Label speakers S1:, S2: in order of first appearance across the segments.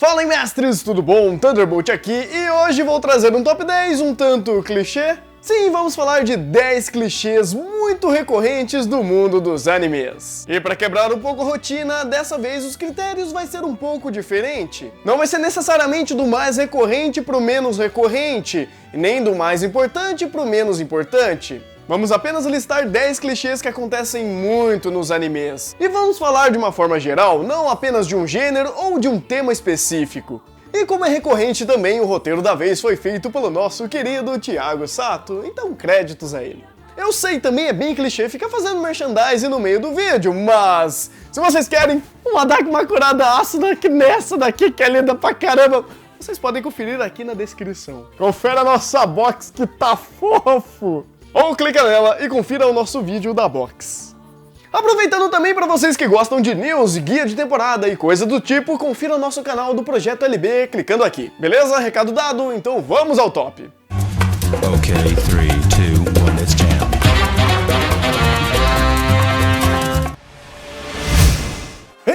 S1: Fala aí, mestres, tudo bom? Thunderbolt aqui e hoje vou trazer um top 10 um tanto clichê. Sim, vamos falar de 10 clichês muito recorrentes do mundo dos animes. E para quebrar um pouco a rotina, dessa vez os critérios vai ser um pouco diferente. Não vai ser necessariamente do mais recorrente pro menos recorrente, e nem do mais importante pro menos importante. Vamos apenas listar 10 clichês que acontecem muito nos animes. E vamos falar de uma forma geral, não apenas de um gênero ou de um tema específico. E como é recorrente também, o roteiro da vez foi feito pelo nosso querido Thiago Sato, então créditos a ele. Eu sei, também é bem clichê ficar fazendo merchandising no meio do vídeo, mas se vocês querem dar uma curada ácida nessa daqui que é linda pra caramba, vocês podem conferir aqui na descrição. Confere a nossa box que tá fofo! Ou clica nela e confira o nosso vídeo da box. Aproveitando também para vocês que gostam de news, guia de temporada e coisa do tipo, confira o nosso canal do Projeto LB clicando aqui. Beleza? Recado dado, então vamos ao top.
S2: Ok, 3, 2, 1, let's jam.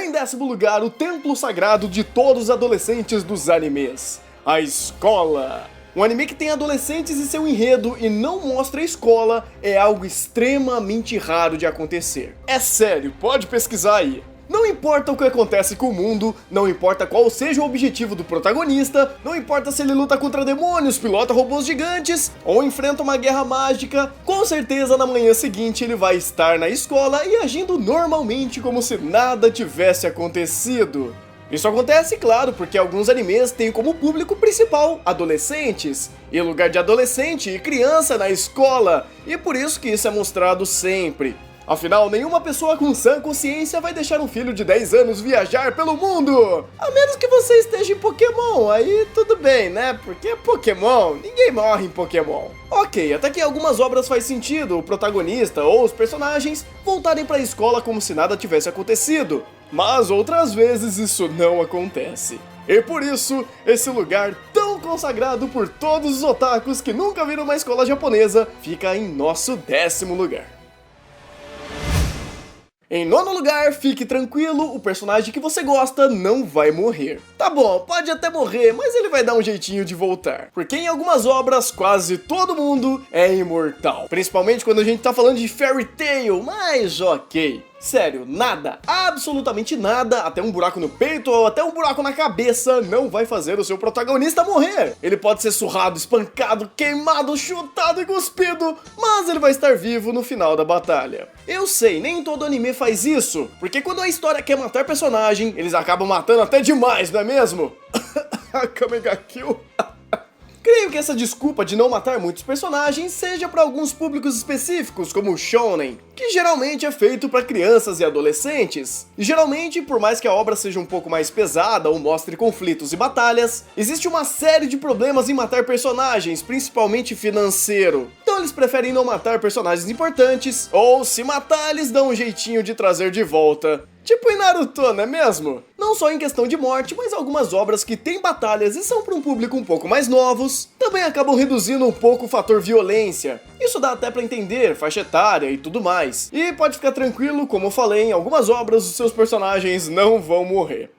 S1: Em 10º lugar, o templo sagrado de todos os adolescentes dos animes, a escola. Um anime que tem adolescentes em seu enredo e não mostra a escola é algo extremamente raro de acontecer. É sério, pode pesquisar aí. Não importa o que acontece com o mundo, não importa qual seja o objetivo do protagonista, não importa se ele luta contra demônios, pilota robôs gigantes ou enfrenta uma guerra mágica, com certeza na manhã seguinte ele vai estar na escola e agindo normalmente como se nada tivesse acontecido. Isso acontece, claro, porque alguns animes têm como público principal adolescentes, e lugar de adolescente e criança na escola, e por isso que isso é mostrado sempre. Afinal, nenhuma pessoa com sã consciência vai deixar um filho de 10 anos viajar pelo mundo! A menos que você esteja em Pokémon, aí tudo bem, né? Porque Pokémon, ninguém morre em Pokémon. Ok, até que em algumas obras faz sentido o protagonista ou os personagens voltarem para a escola como se nada tivesse acontecido. Mas outras vezes isso não acontece. E por isso, esse lugar tão consagrado por todos os otakus que nunca viram uma escola japonesa fica em nosso 10º lugar. Em 9º lugar, fique tranquilo, o personagem que você gosta não vai morrer. Tá bom, pode até morrer, mas ele vai dar um jeitinho de voltar. Porque em algumas obras, quase todo mundo é imortal. Principalmente quando a gente tá falando de Fairy Tail, mas ok. Sério, nada, absolutamente nada, até um buraco no peito ou até um buraco na cabeça não vai fazer o seu protagonista morrer. Ele pode ser surrado, espancado, queimado, chutado e cuspido, mas ele vai estar vivo no final da batalha. Eu sei, nem todo anime faz isso, porque quando a história quer matar personagem, eles acabam matando até demais, não é mesmo? Kamega Kill. Creio que essa desculpa de não matar muitos personagens seja para alguns públicos específicos, como o Shonen, que geralmente é feito para crianças e adolescentes. E geralmente, por mais que a obra seja um pouco mais pesada ou mostre conflitos e batalhas, existe uma série de problemas em matar personagens, principalmente financeiro. Então eles preferem não matar personagens importantes, ou se matar, eles dão um jeitinho de trazer de volta. Tipo em Naruto, não é mesmo? Não só em questão de morte, mas algumas obras que têm batalhas e são para um público um pouco mais novos, também acabam reduzindo um pouco o fator violência. Isso dá até para entender, faixa etária e tudo mais. E pode ficar tranquilo, como eu falei, em algumas obras os seus personagens não vão morrer.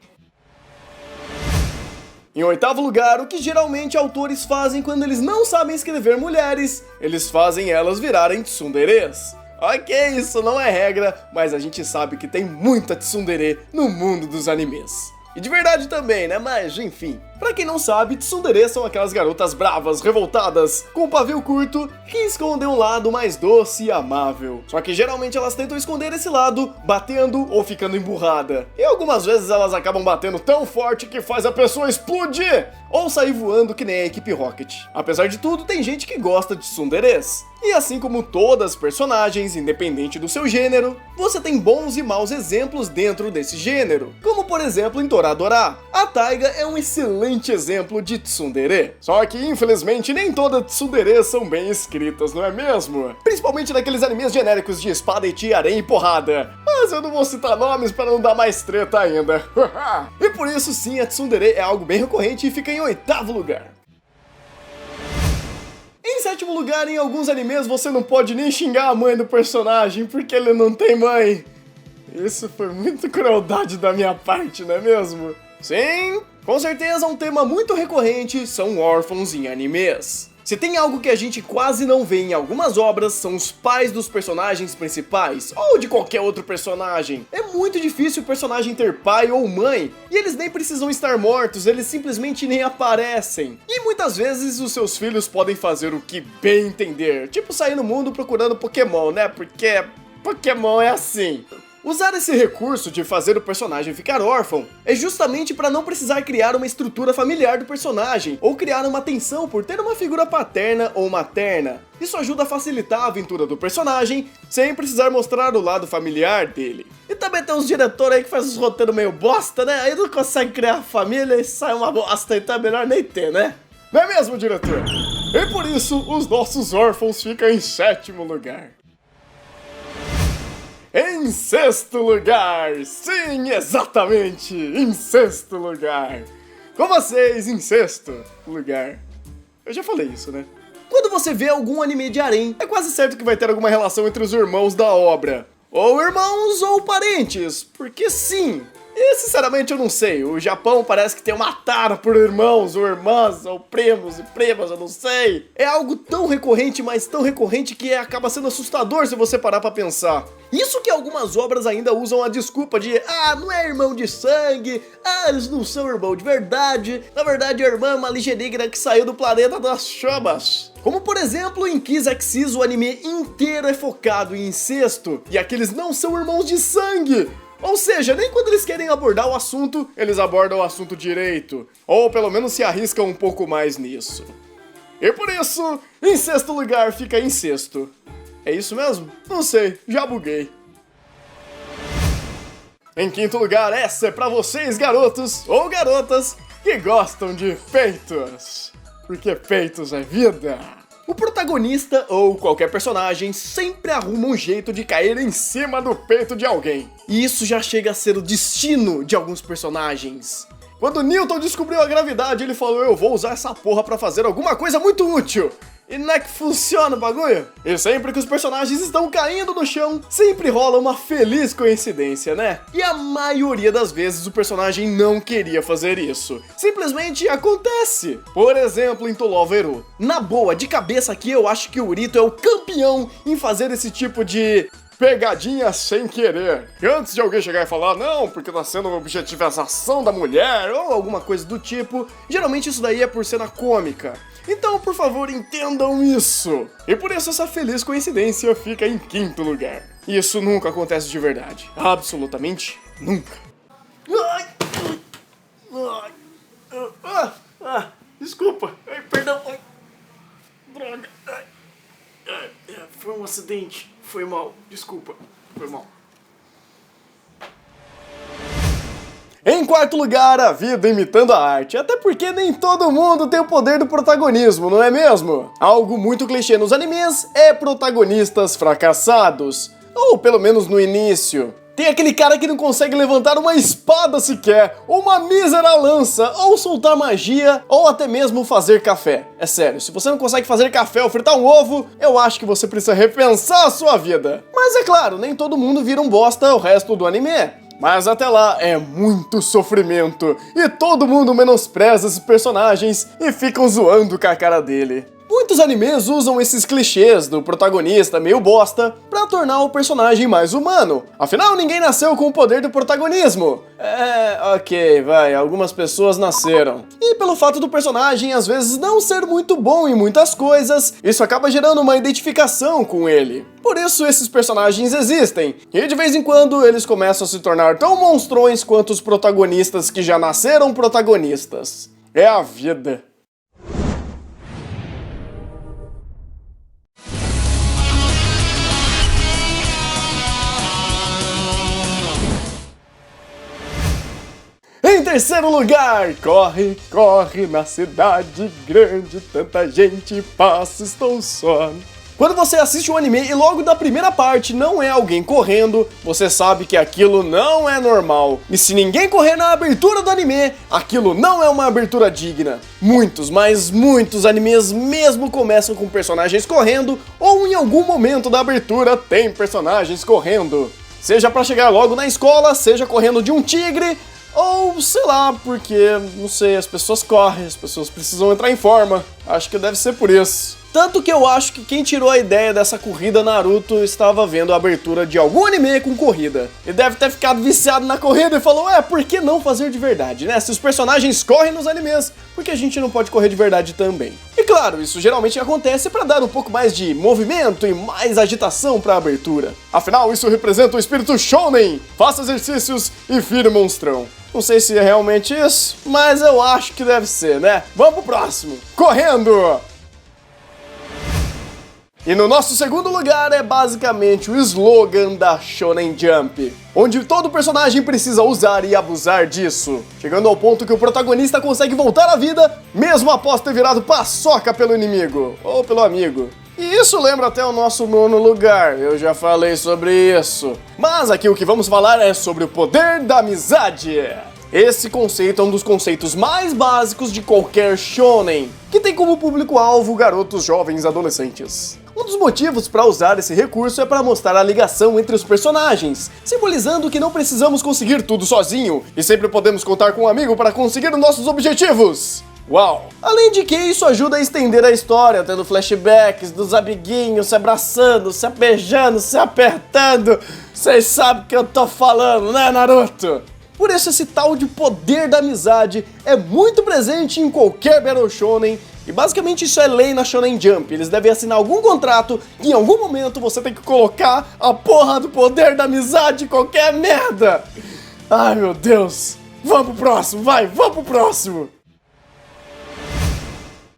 S1: Em 8º lugar, o que geralmente autores fazem quando eles não sabem escrever mulheres, eles fazem elas virarem tsunderes. Ok, isso não é regra, mas a gente sabe que tem muita tsundere no mundo dos animes. E de verdade também, né? Mas, enfim. Pra quem não sabe, tsundere são aquelas garotas bravas, revoltadas, com pavio curto, que escondem um lado mais doce e amável. Só que geralmente elas tentam esconder esse lado, batendo ou ficando emburrada. E algumas vezes elas acabam batendo tão forte que faz a pessoa explodir, ou sair voando que nem a equipe Rocket. Apesar de tudo, tem gente que gosta de tsunderes. E assim como todas as personagens, independente do seu gênero, você tem bons e maus exemplos dentro desse gênero. Como por exemplo em Toradora. A Taiga é um excelente exemplo de tsundere. Só que infelizmente nem todas tsundere são bem escritas, não é mesmo? Principalmente naqueles animes genéricos de espada e areia e porrada. Mas eu não vou citar nomes para não dar mais treta ainda. E por isso sim, a tsundere é algo bem recorrente e fica em 8º lugar. Em 7º lugar, em alguns animes você não pode nem xingar a mãe do personagem porque ele não tem mãe. Isso foi muita crueldade da minha parte, não é mesmo? Sim, com certeza um tema muito recorrente são órfãos em animes. Se tem algo que a gente quase não vê em algumas obras, são os pais dos personagens principais, ou de qualquer outro personagem. É muito difícil o personagem ter pai ou mãe, e eles nem precisam estar mortos, eles simplesmente nem aparecem. E muitas vezes os seus filhos podem fazer o que bem entender, tipo sair no mundo procurando Pokémon, né? Porque Pokémon é assim. Usar esse recurso de fazer o personagem ficar órfão é justamente para não precisar criar uma estrutura familiar do personagem ou criar uma tensão por ter uma figura paterna ou materna. Isso ajuda a facilitar a aventura do personagem sem precisar mostrar o lado familiar dele. E também tem uns diretores aí que fazem os roteiros meio bosta, né? Aí não consegue criar família e sai uma bosta, então é melhor nem ter, né? Não é mesmo, diretor? E por isso, os nossos órfãos ficam em 7º lugar. Em 6º lugar, sim, exatamente, em 6º lugar. Com vocês, em 6º lugar. Eu já falei isso, né? Quando você vê algum anime de harém, é quase certo que vai ter alguma relação entre os irmãos da obra. Ou irmãos ou parentes, porque sim. E sinceramente eu não sei, o Japão parece que tem uma tara por irmãos ou irmãs ou primos e primas, eu não sei. É algo tão recorrente, mas tão recorrente que acaba sendo assustador se você parar pra pensar. Isso que algumas obras ainda usam a desculpa de não é irmão de sangue, eles não são irmão de verdade, na verdade a irmã é uma alienígena que saiu do planeta das chamas. Como por exemplo em Kiss Exis o anime inteiro é focado em incesto e aqueles não são irmãos de sangue. Ou seja, nem quando eles querem abordar o assunto, eles abordam o assunto direito. Ou pelo menos se arriscam um pouco mais nisso. E por isso, em 6º lugar fica Incesto. É isso mesmo? Não sei, já buguei. Em 5º lugar, essa é pra vocês garotos ou garotas que gostam de peitos. Porque peitos é vida. O protagonista ou qualquer personagem sempre arruma um jeito de cair em cima do peito de alguém. E isso já chega a ser o destino de alguns personagens. Quando Newton descobriu a gravidade, ele falou: eu vou usar essa porra pra fazer alguma coisa muito útil. E não é que funciona o bagulho? E sempre que os personagens estão caindo no chão, sempre rola uma feliz coincidência, né? E a maioria das vezes o personagem não queria fazer isso. Simplesmente acontece. Por exemplo, em To Love Hero. Na boa, de cabeça aqui eu acho que o Urito é o campeão em fazer esse tipo de pegadinha sem querer. E antes de alguém chegar e falar, não, porque tá sendo uma objetivização da mulher, ou alguma coisa do tipo, geralmente isso daí é por cena cômica. Então, por favor, entendam isso. E por isso essa feliz coincidência fica em 5º lugar. E isso nunca acontece de verdade. Absolutamente nunca. Desculpa. Perdão. Droga. Foi um acidente. Foi mal. Desculpa. Foi mal. Em 4º lugar, a vida imitando a arte, até porque nem todo mundo tem o poder do protagonismo, não é mesmo? Algo muito clichê nos animes é protagonistas fracassados, ou pelo menos no início. Tem aquele cara que não consegue levantar uma espada sequer, ou uma mísera lança, ou soltar magia, ou até mesmo fazer café. É sério, se você não consegue fazer café ou fritar um ovo, eu acho que você precisa repensar a sua vida. Mas é claro, nem todo mundo vira um bosta o resto do anime. Mas até lá é muito sofrimento, e todo mundo menospreza esses personagens e ficam zoando com a cara dele. Muitos animes usam esses clichês do protagonista meio bosta pra tornar o personagem mais humano. Afinal, ninguém nasceu com o poder do protagonismo. Ok, vai, algumas pessoas nasceram. E pelo fato do personagem às vezes não ser muito bom em muitas coisas, isso acaba gerando uma identificação com ele. Por isso esses personagens existem, e de vez em quando eles começam a se tornar tão monstrões quanto os protagonistas que já nasceram protagonistas. É a vida. Em 3º lugar, corre, corre na cidade grande, tanta gente passa, estou só. Quando você assiste um anime e logo da primeira parte não é alguém correndo, você sabe que aquilo não é normal. E se ninguém correr na abertura do anime, aquilo não é uma abertura digna. Muitos, mas muitos animes mesmo começam com personagens correndo, ou em algum momento da abertura tem personagens correndo. Seja pra chegar logo na escola, seja correndo de um tigre, Ou, sei lá, porque, não sei, as pessoas correm, as pessoas precisam entrar em forma. Acho que deve ser por isso. Tanto que eu acho que quem tirou a ideia dessa corrida Naruto estava vendo a abertura de algum anime com corrida. E deve ter ficado viciado na corrida e falou, por que não fazer de verdade, né? Se os personagens correm nos animes, por que a gente não pode correr de verdade também? E claro, isso geralmente acontece para dar um pouco mais de movimento e mais agitação para a abertura. Afinal, isso representa o espírito shonen. Faça exercícios e vire monstrão. Não sei se é realmente isso, mas eu acho que deve ser, né? Vamos pro próximo. Correndo! E no nosso segundo lugar é basicamente o slogan da Shonen Jump, onde todo personagem precisa usar e abusar disso, chegando ao ponto que o protagonista consegue voltar à vida mesmo após ter virado paçoca pelo inimigo, ou pelo amigo. E isso lembra até o nosso nono lugar, eu já falei sobre isso. Mas aqui o que vamos falar é sobre o poder da amizade. Esse conceito é um dos conceitos mais básicos de qualquer shonen, que tem como público-alvo garotos jovens adolescentes. Um dos motivos para usar esse recurso é para mostrar a ligação entre os personagens, simbolizando que não precisamos conseguir tudo sozinho e sempre podemos contar com um amigo para conseguir nossos objetivos. Uau! Além de que isso ajuda a estender a história, tendo flashbacks dos amiguinhos se abraçando, se beijando, se apertando. Vocês sabem o que eu tô falando, né, Naruto? Por isso esse tal de poder da amizade é muito presente em qualquer Battle Shonen. E basicamente isso é lei na Shonen Jump, eles devem assinar algum contrato e em algum momento você tem que colocar a porra do poder da amizade em qualquer merda. Ai meu Deus, vamos pro próximo, vamos pro próximo.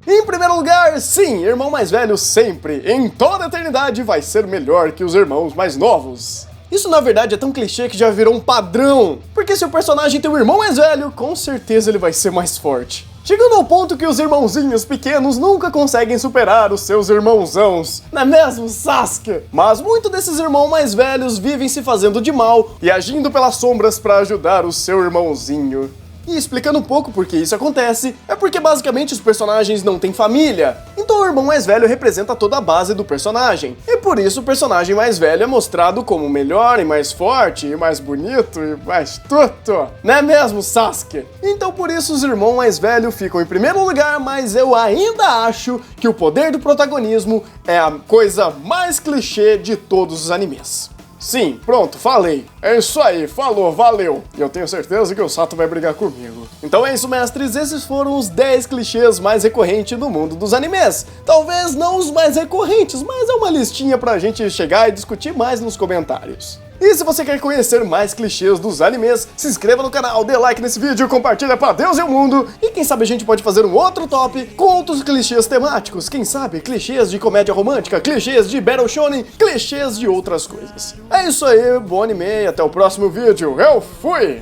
S1: Em primeiro lugar, sim, irmão mais velho sempre, em toda a eternidade, vai ser melhor que os irmãos mais novos. Isso na verdade é tão clichê que já virou um padrão, porque se o personagem tem um irmão mais velho, com certeza ele vai ser mais forte. Chegando ao ponto que os irmãozinhos pequenos nunca conseguem superar os seus irmãozãos, não é mesmo, Sasuke? Mas muitos desses irmãos mais velhos vivem se fazendo de mal e agindo pelas sombras para ajudar o seu irmãozinho. E explicando um pouco por que isso acontece, é porque basicamente os personagens não têm família, então o irmão mais velho representa toda a base do personagem, e por isso o personagem mais velho é mostrado como melhor e mais forte, e mais bonito, e mais tudo, não é mesmo, Sasuke? Então por isso os irmãos mais velhos ficam em primeiro lugar, mas eu ainda acho que o poder do protagonismo é a coisa mais clichê de todos os animes. Sim, pronto, falei. É isso aí, falou, valeu. E eu tenho certeza que o Sato vai brigar comigo. Então é isso, mestres, esses foram os 10 clichês mais recorrentes no mundo dos animes. Talvez não os mais recorrentes, mas é uma listinha pra gente chegar e discutir mais nos comentários. E se você quer conhecer mais clichês dos animes, se inscreva no canal, dê like nesse vídeo, compartilha pra Deus e o mundo, e quem sabe a gente pode fazer um outro top com outros clichês temáticos, quem sabe clichês de comédia romântica, clichês de Battle Shonen, clichês de outras coisas. É isso aí, bom anime e até o próximo vídeo, eu fui!